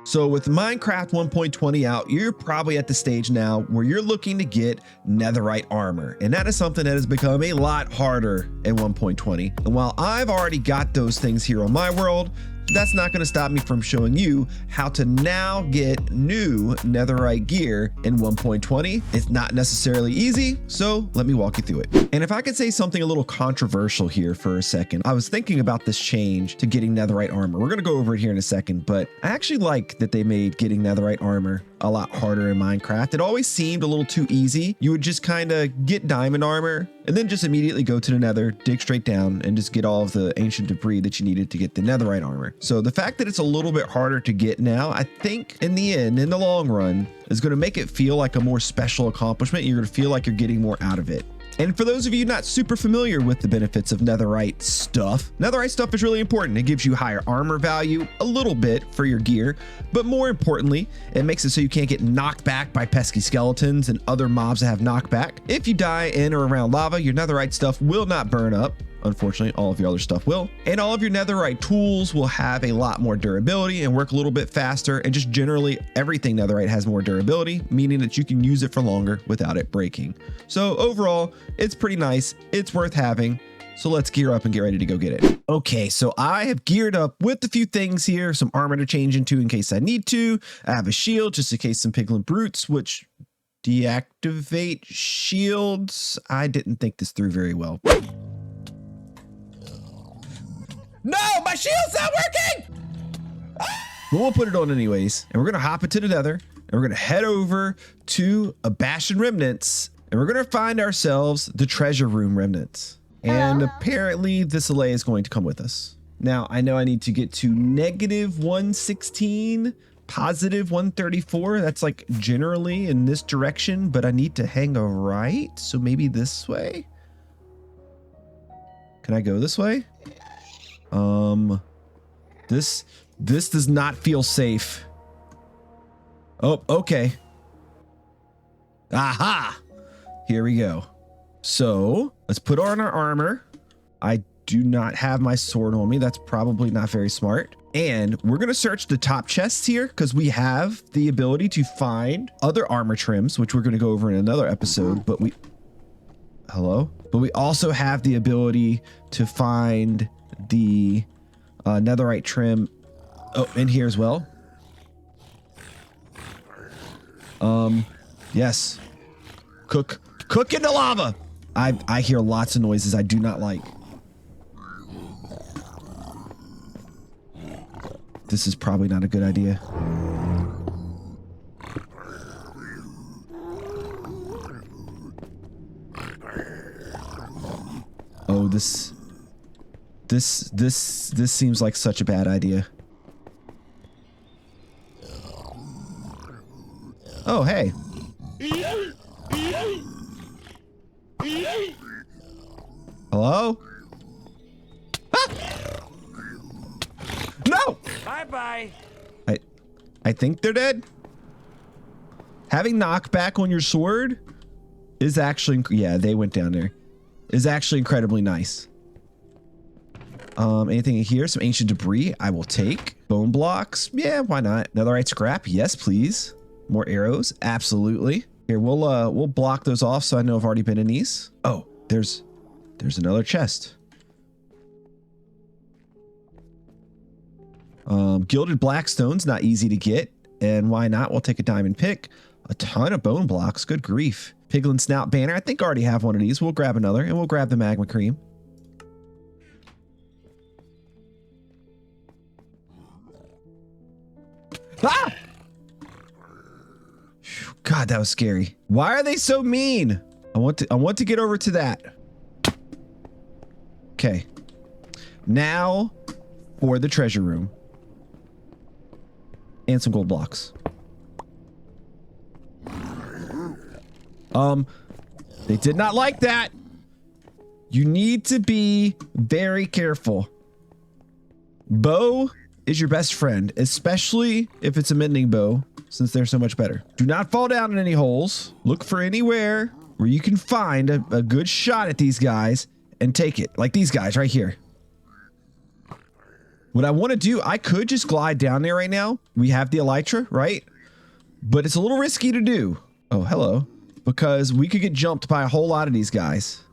So with Minecraft 1.20 out, you're probably at the stage now where you're looking to get Netherite Armor. And that is something that has become a lot harder in 1.20. And while I've already got those things here on my world, that's not going to stop me from showing you how to now get new Netherite gear in 1.20. It's not necessarily easy, so let me walk you through it. And if I could say something a little controversial here for a second, I was thinking about this change to getting Netherite Armor. We're going to go over it here in a second, but I actually like that they made getting Netherite Armor a lot harder in Minecraft. It always seemed a little too easy. You would just kind of get diamond armor and then just immediately go to the nether, dig straight down, and just get all of the ancient debris that you needed to get the Netherite armor. So the fact that it's a little bit harder to get now, I think in the end, in the long run, is going to make it feel like a more special accomplishment. You're going to feel like you're getting more out of it. And for those of you not super familiar with the benefits of netherite stuff is really important. It gives you higher armor value a little bit for your gear, but more importantly, it makes it so you can't get knocked back by pesky skeletons and other mobs that have knockback. If you die in or around lava, your netherite stuff will not burn up. Unfortunately, all of your other stuff will. And all of your netherite tools will have a lot more durability and work a little bit faster. And just generally everything netherite has more durability, meaning that you can use it for longer without it breaking. So overall, it's pretty nice. It's worth having. So let's gear up and get ready to go get it. Okay, so I have geared up with a few things here, some armor to change into in case I need to. I have a shield just in case some piglin brutes, which deactivate shields. I didn't think this through very well. No, my shield's not working! But we'll put it on anyways. And we're gonna hop into the nether and we're gonna head over to a Bastion Remnants and we're gonna find ourselves the treasure room remnants. And apparently this allay is going to come with us. Now I know I need to get to -116, +134. That's like generally in this direction, but I need to hang a right. So maybe this way. Can I go this way? This does not feel safe. Oh, okay. Aha! Here we go. So let's put on our armor. I do not have my sword on me. That's probably not very smart. And we're going to search the top chests here because we have the ability to find other armor trims, which we're going to go over in another episode. But we also have the ability to find the netherite trim in here as well. Yes. Cook in the lava. I hear lots of noises I do not like. This is probably not a good idea. Oh, this seems like such a bad idea. Oh, hey. Hello? Ah! No! Bye-bye. I think they're dead. Having knockback on your sword is actually, yeah, they went down there. Is actually incredibly nice. Anything in here? Some ancient debris I will take. Bone blocks. Yeah, why not? Netherite scrap. Yes, please. More arrows. Absolutely. Here, we'll block those off so I know I've already been in these. Oh, there's another chest. Gilded blackstone's not easy to get. And why not? We'll take a diamond pick. A ton of bone blocks. Good grief. Piglin snout banner. I think I already have one of these. We'll grab another and we'll grab the magma cream. Ah! God, that was scary. Why are they so mean? I want to get over to that. Okay. Now for the treasure room. And some gold blocks. They did not like that. You need to be very careful. Bow is your best friend, especially if it's a mending bow, since they're so much better. Do not fall down in any holes. Look for anywhere where you can find a good shot at these guys and take it, like these guys right here. What I want to do, I could just glide down there right now. We have the elytra, right? But it's a little risky to do. Oh, hello. Because we could get jumped by a whole lot of these guys.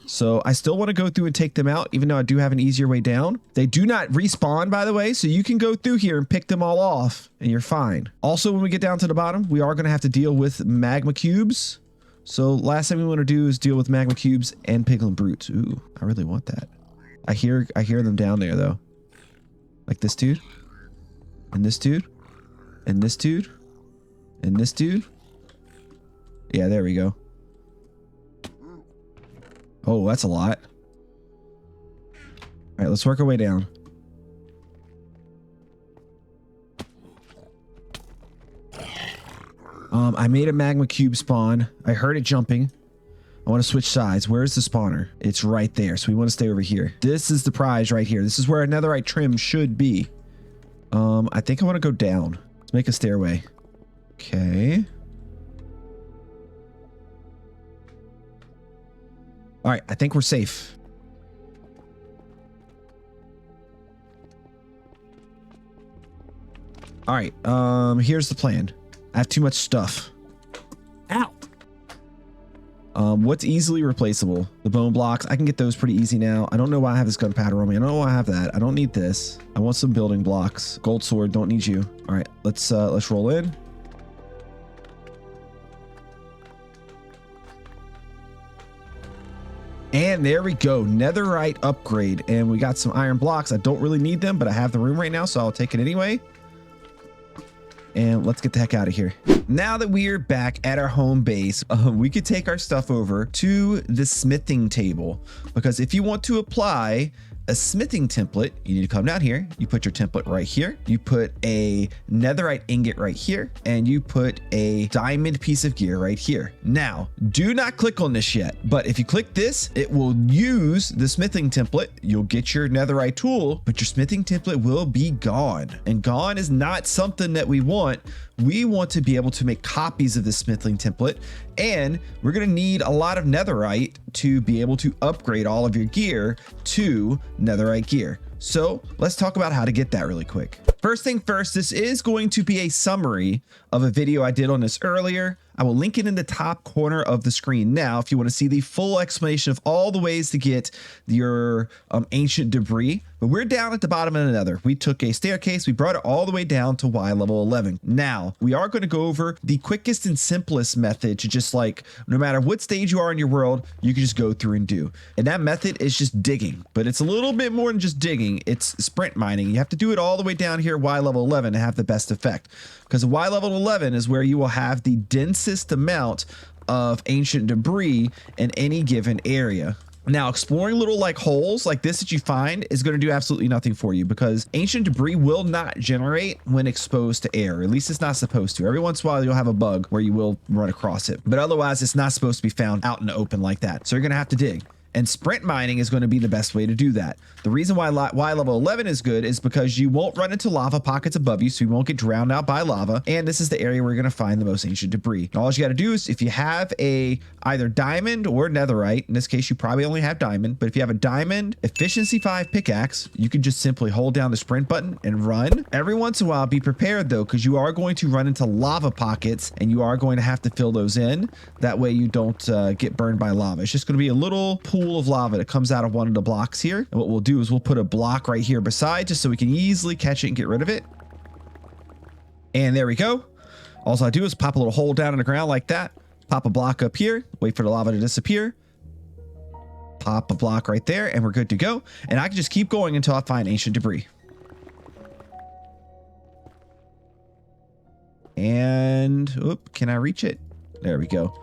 So I still want to go through and take them out, even though I do have an easier way down. They do not respawn, by the way, so you can go through here and pick them all off, and you're fine. Also, when we get down to the bottom, we are going to have to deal with magma cubes. So last thing we want to do is deal with magma cubes and piglin brutes. Ooh, I really want that. I hear them down there, though. Like this dude, and this dude, and this dude, and this dude. Yeah, there we go. Oh, that's a lot. All right, let's work our way down. I made a magma cube spawn. I heard it jumping. I want to switch sides. Where's the spawner? It's right there. So we want to stay over here. This is the prize right here. This is where a netherite trim should be. I think I want to go down. Let's make a stairway. Okay. All right, I think we're safe. All right, here's the plan. I have too much stuff. Ow. What's easily replaceable? The bone blocks. I can get those pretty easy now. I don't know why I have this gunpowder on me. I don't know why I have that. I don't need this. I want some building blocks. Gold sword, don't need you. All right, let's roll in. And there we go, netherite upgrade. And we got some iron blocks. I don't really need them, but I have the room right now, so I'll take it anyway. And let's get the heck out of here. Now that we are back at our home base, we could take our stuff over to the smithing table. Because if you want to apply a smithing template, you need to come down here. You put your template right here. You put a netherite ingot right here. And you put a diamond piece of gear right here. Now, do not click on this yet. But if you click this, it will use the smithing template. You'll get your netherite tool, but your smithing template will be gone. And gone is not something that we want. We want to be able to make copies of the smithing template, and we're going to need a lot of netherite to be able to upgrade all of your gear to netherite gear. So let's talk about how to get that really quick. First thing first, this is going to be a summary of a video I did on this earlier. I will link it in the top corner of the screen now if you want to see the full explanation of all the ways to get your ancient debris. But we're down at the bottom of the nether. We took a staircase, we brought it all the way down to Y level 11. Now, we are going to go over the quickest and simplest method to just like, no matter what stage you are in your world, you can just go through and do. And that method is just digging, but it's a little bit more than just digging. It's sprint mining. You have to do it all the way down here, Y level 11, to have the best effect. Because Y level 11 is where you will have the densest amount of ancient debris in any given area. Now, exploring little like holes like this that you find is going to do absolutely nothing for you, because ancient debris will not generate when exposed to air. At least it's not supposed to. Every once in a while, you'll have a bug where you will run across it, but otherwise it's not supposed to be found out in the open like that. So you're going to have to dig. And sprint mining is going to be the best way to do that. The reason why Y level 11 is good is because you won't run into lava pockets above you, so you won't get drowned out by lava. And this is the area where you're going to find the most ancient debris. And all you got to do is, if you have a either diamond or netherite, in this case you probably only have diamond, but if you have a diamond efficiency 5 pickaxe, you can just simply hold down the sprint button and run. Every once in a while, be prepared though, because you are going to run into lava pockets and you are going to have to fill those in. That way you don't get burned by lava. It's just going to be a little pool of lava that comes out of one of the blocks here. And what we'll do is we'll put a block right here beside, just so we can easily catch it and get rid of it. And there we go. All I do is pop a little hole down in the ground like that, pop a block up here, wait for the lava to disappear, pop a block right there, and we're good to go. And I can just keep going until I find ancient debris. And oop, can I reach it? There we go.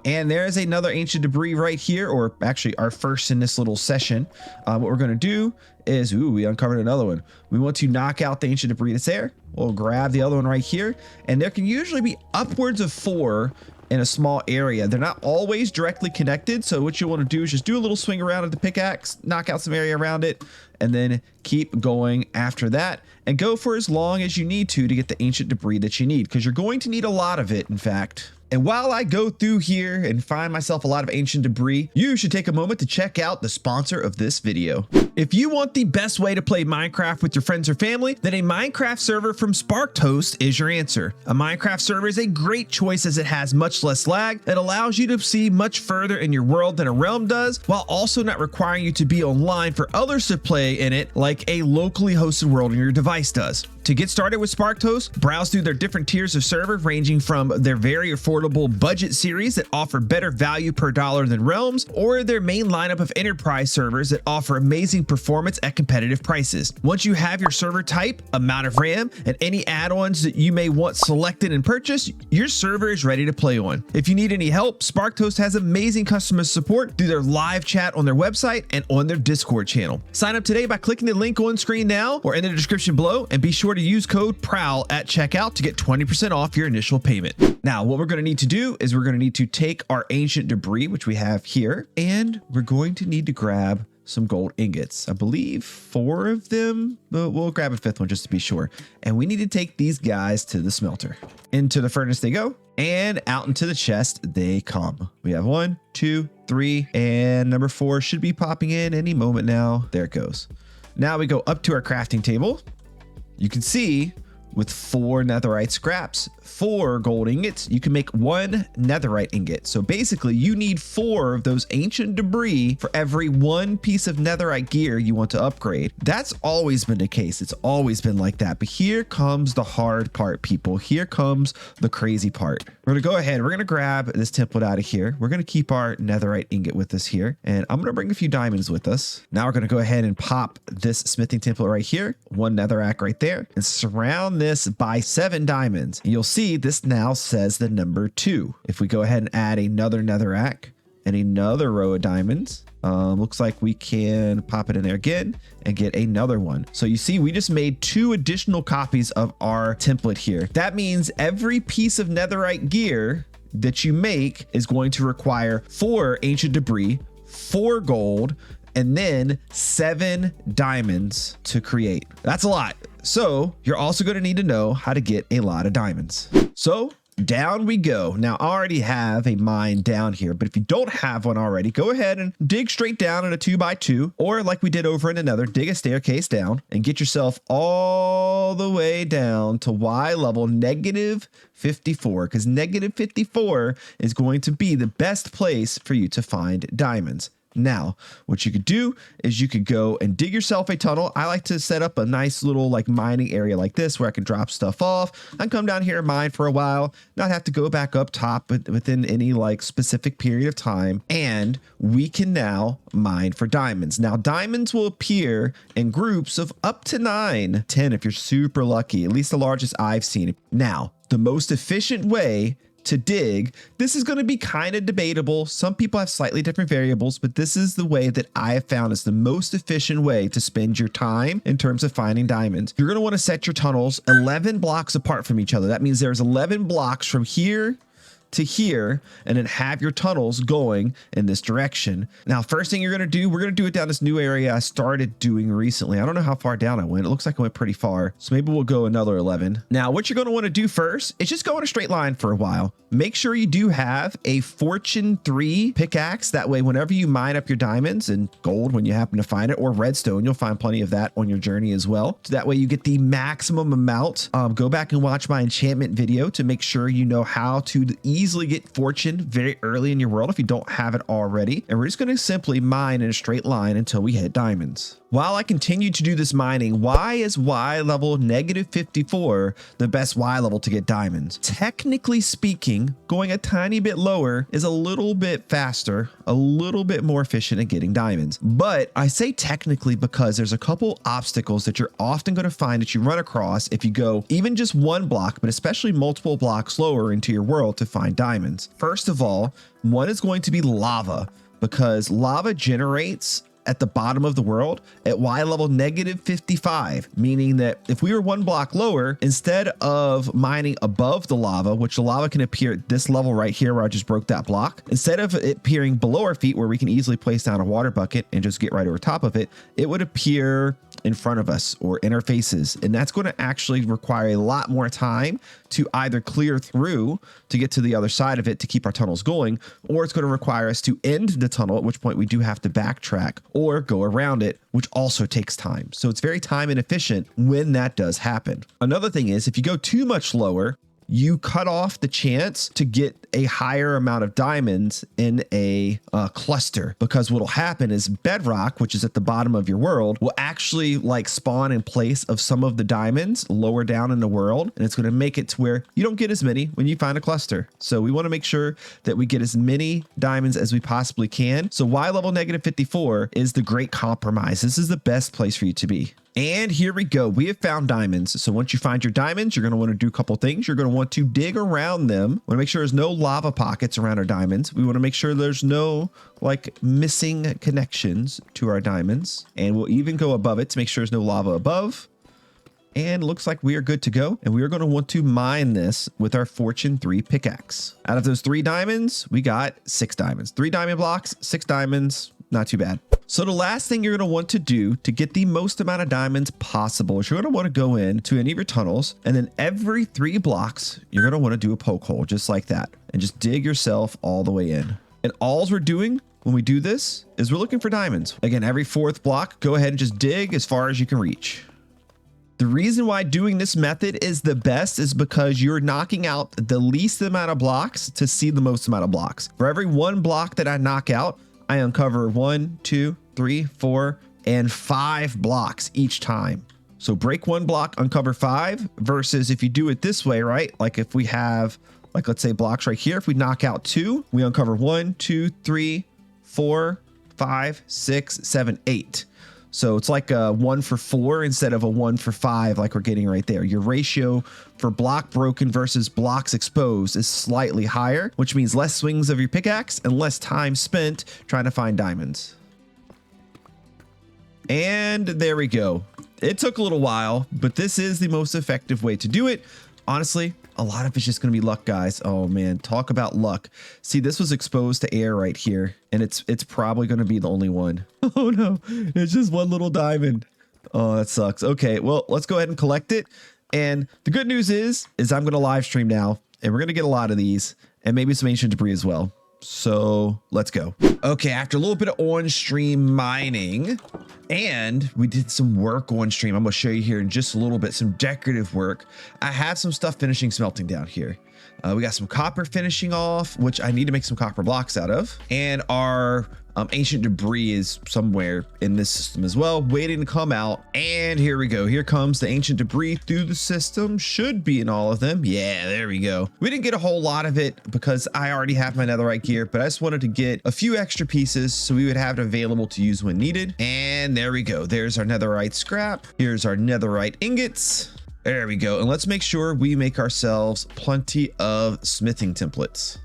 And there's another ancient debris right here, or actually our first in this little session. What we're going to do is, ooh, we uncovered another one. We want to knock out the ancient debris that's there. We'll grab the other one right here. And there can usually be upwards of 4 in a small area. They're not always directly connected. So what you want to do is just do a little swing around at the pickaxe, knock out some area around it, and then keep going after that, and go for as long as you need to get the ancient debris that you need, because you're going to need a lot of it, in fact. And while I go through here and find myself a lot of ancient debris, you should take a moment to check out the sponsor of this video. If you want the best way to play Minecraft with your friends or family, then a Minecraft server from Sparkedhost is your answer. A Minecraft server is a great choice as it has much less lag. It allows you to see much further in your world than a realm does, while also not requiring you to be online for others to play in it like a locally hosted world on your device does. To get started with Sparkedhost, browse through their different tiers of server, ranging from their very affordable budget series that offer better value per dollar than realms, or their main lineup of enterprise servers that offer amazing performance at competitive prices. Once you have your server type, amount of RAM, and any add-ons that you may want selected and purchased, your server is ready to play on. If you need any help, Sparkedhost has amazing customer support through their live chat on their website and on their Discord channel. Sign up today by clicking the link on screen now or in the description below, and be sure to use code PROWL at checkout to get 20% off your initial payment. Now, what we're going to need to do is we're going to need to take our ancient debris, which we have here, and we're going to need to grab some gold ingots. I believe 4 of them, but we'll grab a 5th one just to be sure. And we need to take these guys to the smelter. Into the furnace they go, and out into the chest they come. We have 1, 2, 3, and number 4 should be popping in any moment now. There it goes. Now we go up to our crafting table. You can see with 4 netherite scraps, 4 gold ingots, you can make 1 netherite ingot. So basically you need 4 of those ancient debris for every 1 piece of netherite gear you want to upgrade. That's always been the case. It's always been like that. But here comes the hard part, people. Here comes the crazy part. We're gonna go ahead, we're gonna grab this template out of here. We're gonna keep our netherite ingot with us here, and I'm gonna bring a few diamonds with us. Now we're gonna go ahead and pop this smithing template right here, 1 netherrack right there, and surround this by 7 diamonds. And you'll see this now says the number 2. If we go ahead and add another netherrack and another row of diamonds, looks like we can pop it in there again and get another one. So you see, we just made 2 additional copies of our template here. That means every piece of netherite gear that you make is going to require 4 ancient debris, 4 gold, and then 7 diamonds to create. That's a lot. So you're also going to need to know how to get a lot of diamonds. So down we go. Now I already have a mine down here, but if you don't have one already, go ahead and dig straight down in a 2x2, or like we did over in another, dig a staircase down and get yourself all the way down to Y level -54, because -54 is going to be the best place for you to find diamonds. Now, what you could do is you could go and dig yourself a tunnel. I like to set up a nice little like mining area like this where I can drop stuff off and come down here and mine for a while, not have to go back up top within any like specific period of time. And we can now mine for diamonds. Now, diamonds will appear in groups of up to 9, 10 if you're super lucky, at least the largest I've seen. Now, the most efficient way to dig, this is going to be kind of debatable. Some people have slightly different variables, but this is the way that I have found is the most efficient way to spend your time in terms of finding diamonds. You're going to want to set your tunnels 11 blocks apart from each other. That means there's 11 blocks from here to here, and then have your tunnels going in this direction. Now, first thing you're going to do, we're going to do it down this new area I started doing recently. I don't know how far down I went. It looks like I went pretty far. So maybe we'll go another 11. Now, what you're going to want to do first is just go in a straight line for a while. Make sure you do have a Fortune 3 pickaxe. That way, whenever you mine up your diamonds and gold, when you happen to find it, or redstone, you'll find plenty of that on your journey as well. So that way you get the maximum amount. Go back and watch my enchantment video to make sure you know how to easily get fortune very early in your world if you don't have it already. And we're just going to simply mine in a straight line until we hit diamonds. While I continue to do this mining, why is Y level -54 the best Y level to get diamonds? Technically speaking, going a tiny bit lower is a little bit faster, a little bit more efficient at getting diamonds. But I say technically because there's a couple obstacles that you're often going to find that you run across if you go even just 1 block, but especially multiple blocks lower into your world to find diamonds. First of all, one is going to be lava, because lava generates at the bottom of the world at Y level -55, meaning that if we were one block lower, instead of mining above the lava, which the lava can appear at this level right here where I just broke that block, instead of it appearing below our feet where we can easily place down a water bucket and just get right over top of it, it would appear in front of us or in our faces. And that's going to actually require a lot more time to either clear through to get to the other side of it to keep our tunnels going, or it's going to require us to end the tunnel, at which point we do have to backtrack or go around it, which also takes time. So it's very time inefficient when that does happen. Another thing is, if you go too much lower, you cut off the chance to get a higher amount of diamonds in a cluster, because what'll happen is Bedrock, which is at the bottom of your world, will actually like spawn in place of some of the diamonds lower down in the world, and it's going to make it to where you don't get as many when you find a cluster. So we want to make sure that we get as many diamonds as we possibly can. So Y level -54 is the great compromise. This is the best place for you to be. And here we go. We have found diamonds. So once you find your diamonds, you're going to want to do a couple things. You're going to want to dig around them. Want to make sure there's no lava pockets around our diamonds. We want to make sure there's no like missing connections to our diamonds. And we'll even go above it to make sure there's no lava above. And looks like we are good to go. And we are going to want to mine this with our Fortune 3 pickaxe. Out of those 3 diamonds, we got 6 diamonds. 3 diamond blocks, 6 diamonds. Not too bad. So the last thing you're going to want to do to get the most amount of diamonds possible is you're going to want to go into any of your tunnels, and then every 3 blocks, you're going to want to do a poke hole just like that, and just dig yourself all the way in. And all we're doing when we do this is we're looking for diamonds. Again, every 4th block, go ahead and just dig as far as you can reach. The reason why doing this method is the best is because you're knocking out the least amount of blocks to see the most amount of blocks. For every 1 block that I knock out, I uncover 1, 2, 3, 4, and 5 blocks each time. So break 1 block, uncover 5, versus if you do it this way, right? Like if we have, like, let's say blocks right here, if we knock out 2, we uncover 1, 2, 3, 4, 5, 6, 7, 8. So it's like a 1 for 4 instead of a 1 for 5 like we're getting right there. Your ratio for block broken versus blocks exposed is slightly higher, which means less swings of your pickaxe and less time spent trying to find diamonds. And there we go. It took a little while, but this is the most effective way to do it. Honestly, a lot of it's just going to be luck, guys. Oh man, talk about luck. See, this was exposed to air right here, and it's probably going to be the only one. Oh no, it's just 1 little diamond. Oh, that sucks. Okay, well, let's go ahead and collect it. And the good news is I'm going to live stream now, and we're going to get a lot of these, and maybe some ancient debris as well. So let's go. Okay, after a little bit of on stream mining, and we did some work on stream. I'm gonna show you here in just a little bit, some decorative work. I have some stuff finishing smelting down here. We got some copper finishing off, which I need to make some copper blocks out of. And our ancient debris is somewhere in this system as well, waiting to come out. And here we go. Here comes the ancient debris through the system. Should be in all of them. Yeah, there we go. We didn't get a whole lot of it because I already have my netherite gear, but I just wanted to get a few extra pieces so we would have it available to use when needed. And there we go. There's our netherite scrap. Here's our netherite ingots. There we go. And let's make sure we make ourselves plenty of smithing templates.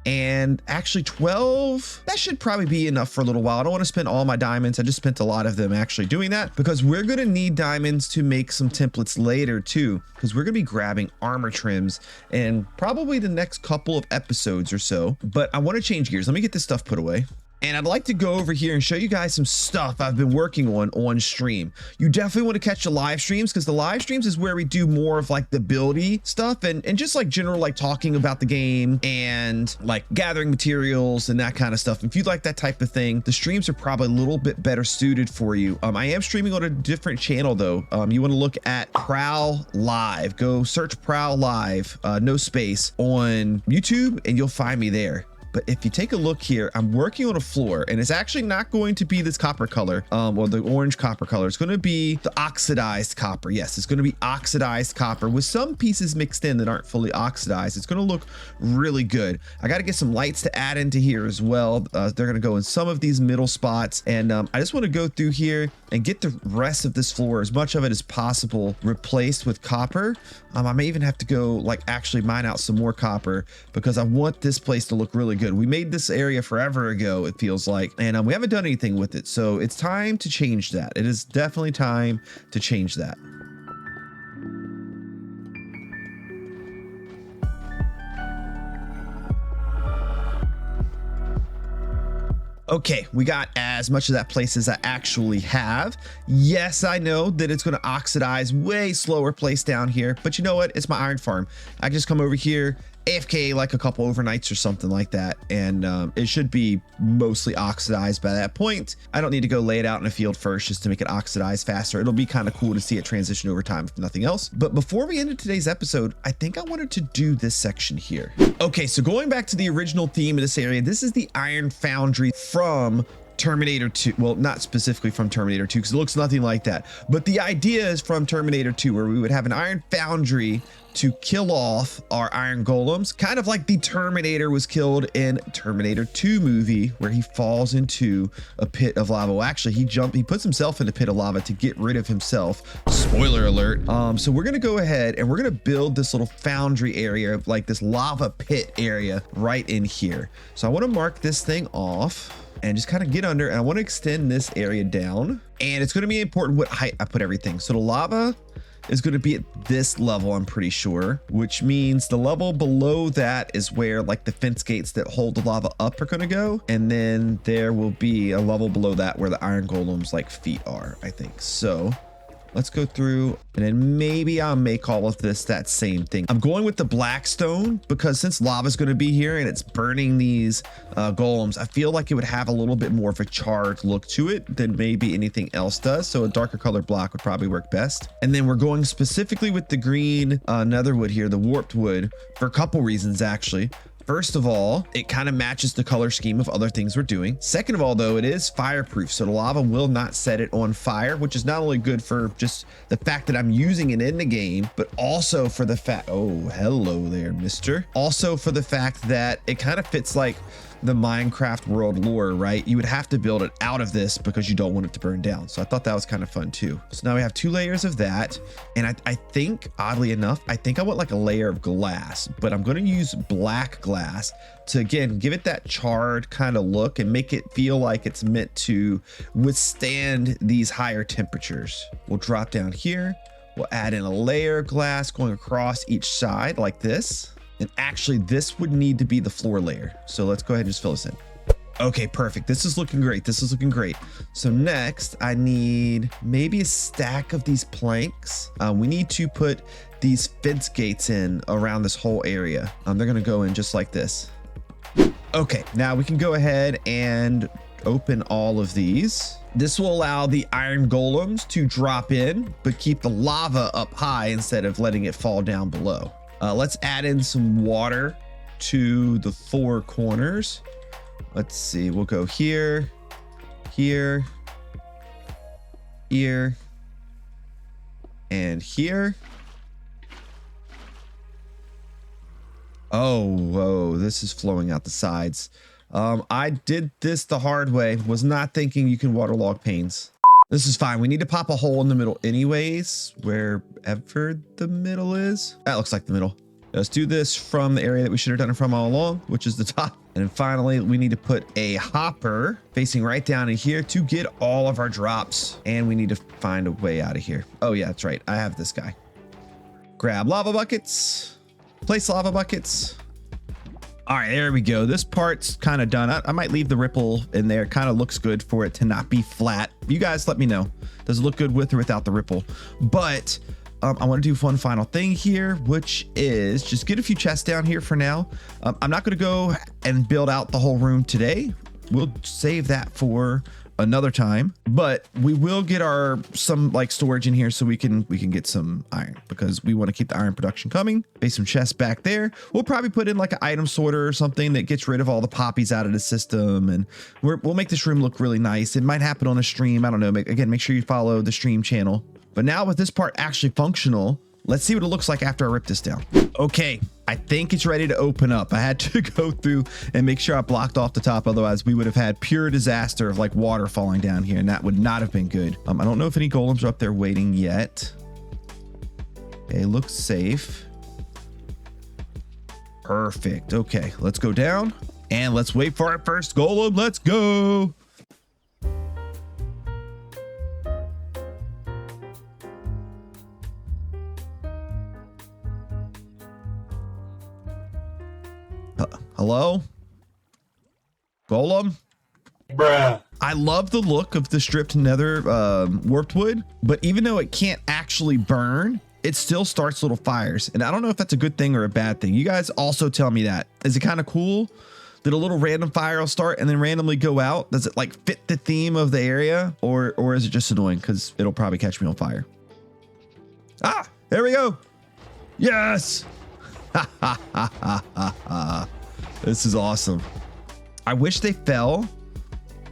And actually 12, that should probably be enough for a little while. I don't want to spend all my diamonds. I just spent a lot of them actually doing that because we're going to need diamonds to make some templates later too, because we're going to be grabbing armor trims in probably the next couple of episodes or so. But I want to change gears. Let me get this stuff put away. And I'd like to go over here and show you guys some stuff I've been working on stream. You definitely want to catch the live streams because the live streams is where we do more of like the buildy stuff and just like general like talking about the game and like gathering materials and that kind of stuff. If you like that type of thing, the streams are probably a little bit better suited for you. I am streaming on a different channel though. You want to look at Prowl Live. Go search Prowl Live, no space, on YouTube and you'll find me there. But if you take a look here, I'm working on a floor and it's actually not going to be this copper color, or the orange copper color. It's going to be the oxidized copper. Yes, it's going to be oxidized copper with some pieces mixed in that aren't fully oxidized. It's going to look really good. I got to get some lights to add into here as well. They're going to go in some of these middle spots. And I just want to go through here and get the rest of this floor, as much of it as possible, replaced with copper. I may even have to go like actually mine out some more copper because I want this place to look really good. We made this area forever ago, it feels like, and we haven't done anything with it. So it's time to change that. It is definitely time to change that. Okay, we got as much of that place as I actually have. Yes, I know that it's going to oxidize way slower place down here, but you know what? It's my iron farm. I just come over here, AFK like a couple overnights or something like that, and it should be mostly oxidized by that point. I don't need to go lay it out in a field first just to make it oxidize faster. It'll be kind of cool to see it transition over time if nothing else. But before we ended today's episode, I think I wanted to do this section here. Okay, so going back to the original theme of this area, this is the iron foundry from Terminator 2. Well, not specifically from Terminator 2 because it looks nothing like that, but the idea is from Terminator 2, where we would have an iron foundry to kill off our iron golems, kind of like the Terminator was killed in Terminator 2 movie, where he falls into a pit of lava. Well, actually, he puts himself in a pit of lava to get rid of himself. Spoiler alert. So we're gonna go ahead and we're gonna build this little foundry area, like this lava pit area right in here. So I want to mark this thing off and just kind of get under, and I want to extend this area down, and it's going to be important what height I put everything. So the lava is going to be at this level, I'm pretty sure, which means the level below that is where like the fence gates that hold the lava up are going to go, and then there will be a level below that where the iron golems like feet are, I think. So let's go through, and then maybe I'll make all of this that same thing. I'm going with the black stone because since lava is going to be here and it's burning these golems, I feel like it would have a little bit more of a charred look to it than maybe anything else does. So a darker colored block would probably work best. And then we're going specifically with the green netherwood here, the warped wood, for a couple reasons actually. First of all, it kind of matches the color scheme of other things we're doing. Second of all, though, it is fireproof, so the lava will not set it on fire, which is not only good for just the fact that I'm using it in the game, but also for the fact, oh, hello there, mister. Also for the fact that it kind of fits like the Minecraft world lore, right? You would have to build it out of this because you don't want it to burn down. So I thought that was kind of fun too. So now we have 2 layers of that. And I think, oddly enough, I think I want like a layer of glass, but I'm going to use black glass to, again, give it that charred kind of look and make it feel like it's meant to withstand these higher temperatures. We'll drop down here. We'll add in a layer of glass going across each side like this. And actually, this would need to be the floor layer. So let's go ahead and just fill this in. Okay, perfect. This is looking great. This is looking great. So next, I need maybe a stack of these planks. We need to put these fence gates in around this whole area. They're going to go in just like this. Okay, now we can go ahead and open all of these. This will allow the iron golems to drop in, but keep the lava up high instead of letting it fall down below. Let's add in some water to the 4 corners. Let's see, we'll go here, here, here, and here. Oh, whoa, this is flowing out the sides. I did this the hard way. Was not thinking you can waterlog panes. This is fine. We need to pop a hole in the middle anyways, wherever the middle is. That looks like the middle. Let's do this from the area that we should have done it from all along, which is the top. And then finally, we need to put a hopper facing right down in here to get all of our drops. And we need to find a way out of here. Oh yeah, that's right. I have this guy. Grab lava buckets, place lava buckets. All right, there we go. This part's kind of done. I might leave the ripple in there. It kind of looks good for it to not be flat. You guys let me know. Does it look good with or without the ripple? But I want to do one final thing here, which is just get a few chests down here for now. I'm not going to go and build out the whole room today. We'll save that for another time, but we will get some like storage in here so we can get some iron because we want to keep the iron production coming. Base some chests back there. We'll probably put in like an item sorter or something that gets rid of all the poppies out of the system, and we'll make this room look really nice. It might happen on a stream. I don't know. Again, make sure you follow the stream channel. But now with this part actually functional, let's see what it looks like after I rip this down. Okay, I think it's ready to open up. I had to go through and make sure I blocked off the top. Otherwise, we would have had pure disaster of like water falling down here, and that would not have been good. I don't know if any golems are up there waiting yet. Okay, looks safe. Perfect. Okay, let's go down. And let's wait for our first golem. Let's go. Hello? Golem? Bruh. I love the look of the stripped nether warped wood, but even though it can't actually burn, it still starts little fires. And I don't know if that's a good thing or a bad thing. You guys also tell me that. Is it kind of cool that a little random fire will start and then randomly go out? Does it like fit the theme of the area, or is it just annoying because it'll probably catch me on fire? Ah, there we go. Yes. This is awesome. I wish they fell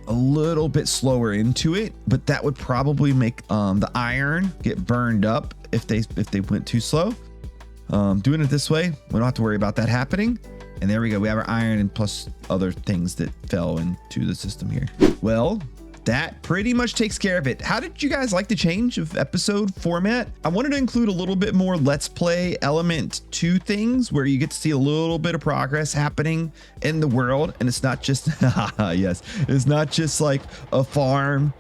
a little bit slower into it, but that would probably make the iron get burned up if they went too slow. Doing it this way, we don't have to worry about that happening. And there we go. We have our iron and plus other things that fell into the system here. Well, that pretty much takes care of it. How did you guys like the change of episode format? I wanted to include a little bit more Let's Play element to things where you get to see a little bit of progress happening in the world. And it's not just, yes, it's not just like a farm.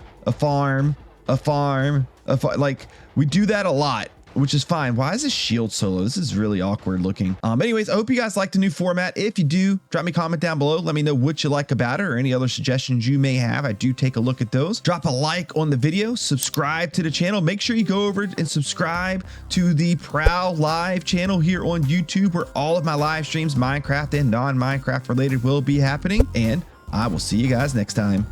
Like we do that a lot, which is fine. Why is this shield solo? This is really awkward looking. Anyways, I hope you guys like the new format. If you do, drop me a comment down below. Let me know what you like about it or any other suggestions you may have. I do take a look at those. Drop a like on the video, subscribe to the channel. Make sure you go over and subscribe to the Prowl live channel here on YouTube, where all of my live streams, Minecraft and non-Minecraft related, will be happening. And I will see you guys next time.